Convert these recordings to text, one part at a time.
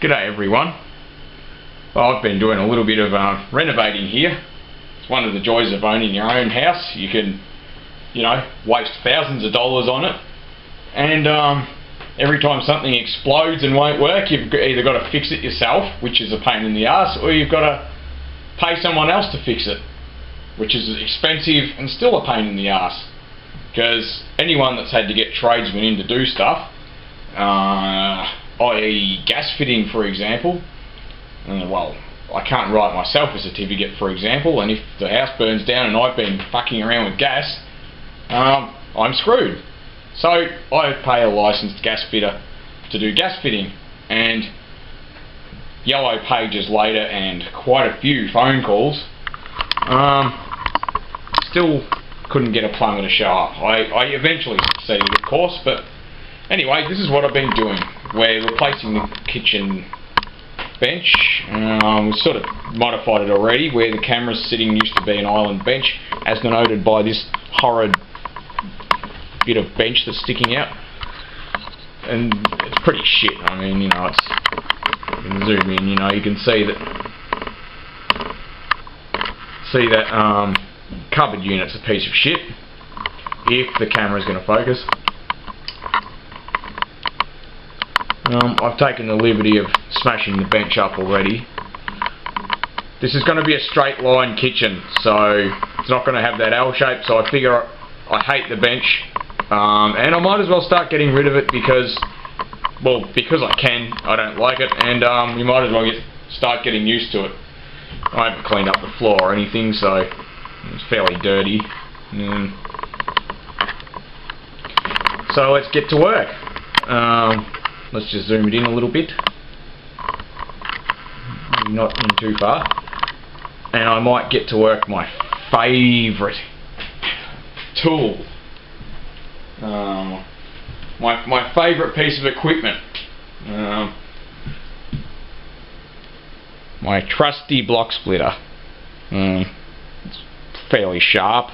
G'day everyone. Well, I've been doing a little bit of renovating here. It's one of the joys of owning your own house. You can, waste thousands of dollars on it, and every time something explodes and won't work, you've either got to fix it yourself, which is a pain in the ass, or you've got to pay someone else to fix it, which is expensive and still a pain in the ass. Because anyone that's had to get tradesmen in to do stuff, i.e. gas fitting for example, well, I can't write myself a certificate for example, and if the house burns down and I've been fucking around with gas, I'm screwed. So I pay a licensed gas fitter to do gas fitting, and yellow pages later and quite a few phone calls, still couldn't get a plumber to show up. I eventually succeeded, of course, but anyway, this is what I've been doing. We're replacing the kitchen bench. We've sort of modified it already, where the camera's sitting used to be an island bench, as denoted by this horrid bit of bench that's sticking out. And it's pretty shit. I mean, you can zoom in, you can see that cupboard unit's a piece of shit, if the camera's going to focus. I've taken the liberty of smashing the bench up already. This is going to be a straight line kitchen, so it's not going to have that L shape, so I figure I hate the bench, and I might as well start getting rid of it because I can. I don't like it, and we might as well start getting used to it. I haven't cleaned up the floor or anything, so it's fairly dirty. So let's get to work. Let's just zoom it in a little bit. Not in too far. And I might get to work my favourite tool. My favourite piece of equipment. My trusty block splitter. It's fairly sharp.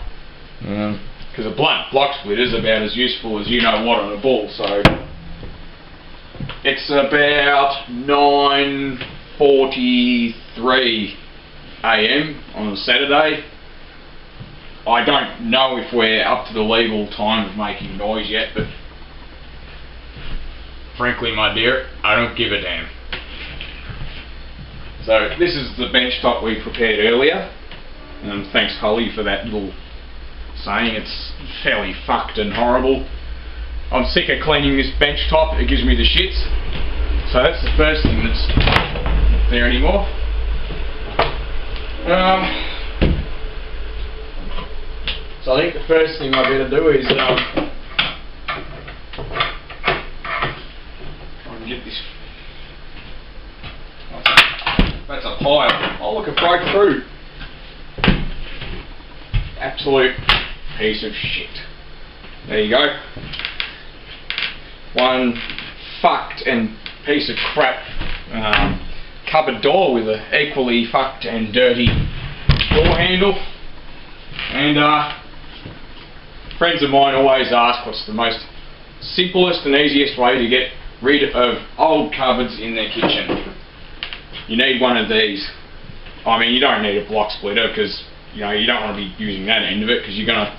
Because a blunt block splitter is about as useful as you know what on a bull, so it's about 9:43 AM on a Saturday. I don't know if we're up to the legal time of making noise yet, but frankly, my dear, I don't give a damn. So this is the bench top we prepared earlier. Thanks Holly for that little saying. It's fairly fucked and horrible. I'm sick of cleaning this bench top, it gives me the shits. So that's the first thing that's not there anymore. So I think the first thing I better do is try and get this. That's a pile. Oh look, it broke through. Absolute piece of shit. There you go. One fucked and piece of crap cupboard door with an equally fucked and dirty door handle. And friends of mine always ask what's the most simplest and easiest way to get rid of old cupboards in their kitchen. You need one of these. I mean, you don't need a block splitter because you don't want to be using that end of it because you're gonna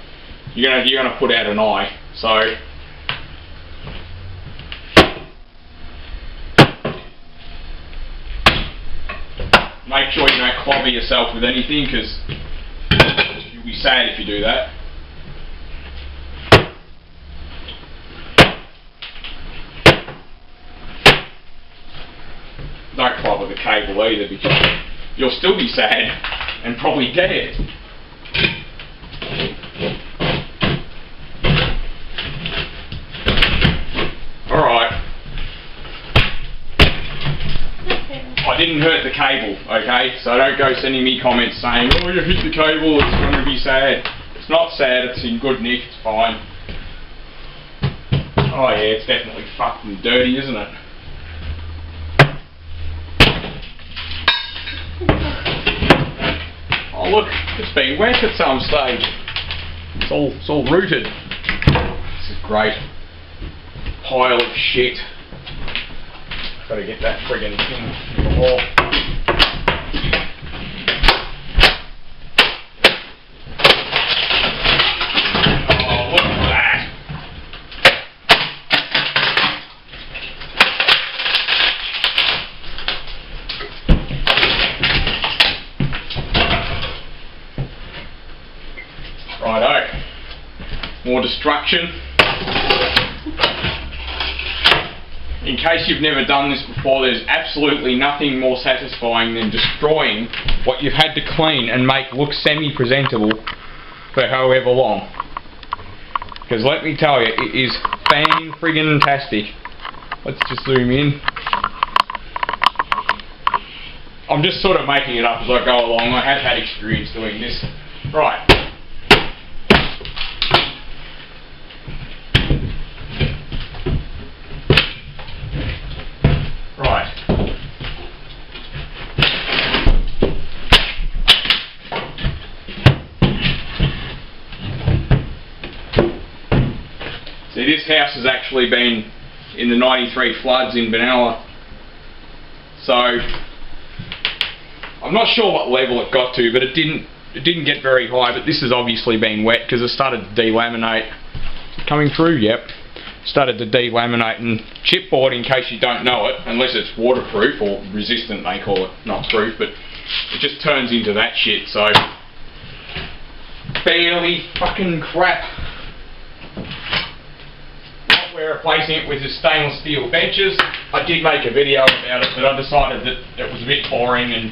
put out an eye. So make sure you don't clobber yourself with anything, because you'll be sad if you do that. Don't clobber the cable either, because you'll still be sad and probably dead. Alright. I didn't hurt the cable, okay? So don't go sending me comments saying, oh, you hit the cable, it's going to be sad. It's not sad, it's in good nick, it's fine. Oh yeah, it's definitely fucked and dirty, isn't it? Oh look, it's been wet at some stage. It's all rooted. This is great. Pile of shit. Got to get that friggin' thing in the wall. Oh, look at that. Righto. More destruction. In case you've never done this before, there's absolutely nothing more satisfying than destroying what you've had to clean and make look semi-presentable for however long. Because let me tell you, it is fan-friggin-tastic. Let's just zoom in. I'm just sort of making it up as I go along. I have had experience doing this. Right. See, this house has actually been in the 93 floods in Benalla, so I'm not sure what level it got to, but it didn't get very high. But this has obviously been wet because it started to delaminate. Coming through, yep. Started to delaminate, and chipboard, in case you don't know it, unless it's waterproof or resistant, they call it, not proof, but it just turns into that shit. So fairly fucking crap. We're replacing it with the stainless steel benches. I did make a video about it, but I decided that it was a bit boring and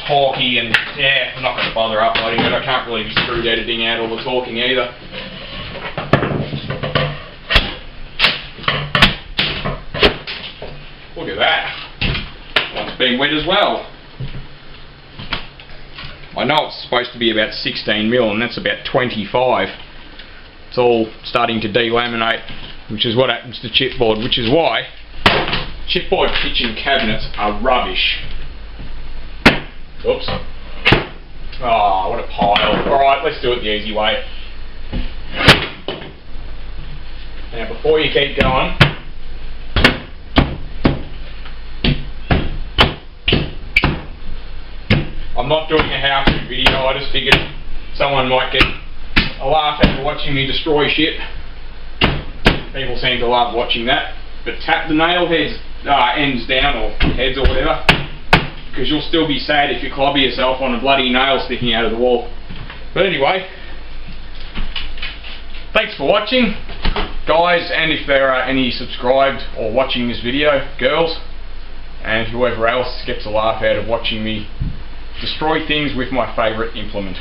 talky, and yeah, I'm not going to bother uploading it. I can't really be screwed editing out all the talking either. Look at that. One's been wet as well. I know it's supposed to be about 16mm, and that's about 25. It's all starting to delaminate, which is what happens to chipboard, which is why chipboard kitchen cabinets are rubbish. Oops. Oh, what a pile. Alright, let's do it the easy way. Now, before you keep going, I'm not doing a how-to video. I just figured someone might get a laugh after watching me destroy shit. People seem to love watching that. But tap the nail ends down, or heads or whatever, because you'll still be sad if you clobber yourself on a bloody nail sticking out of the wall. But anyway, thanks for watching, guys, and if there are any subscribed or watching this video, girls, and whoever else gets a laugh out of watching me destroy things with my favourite implement.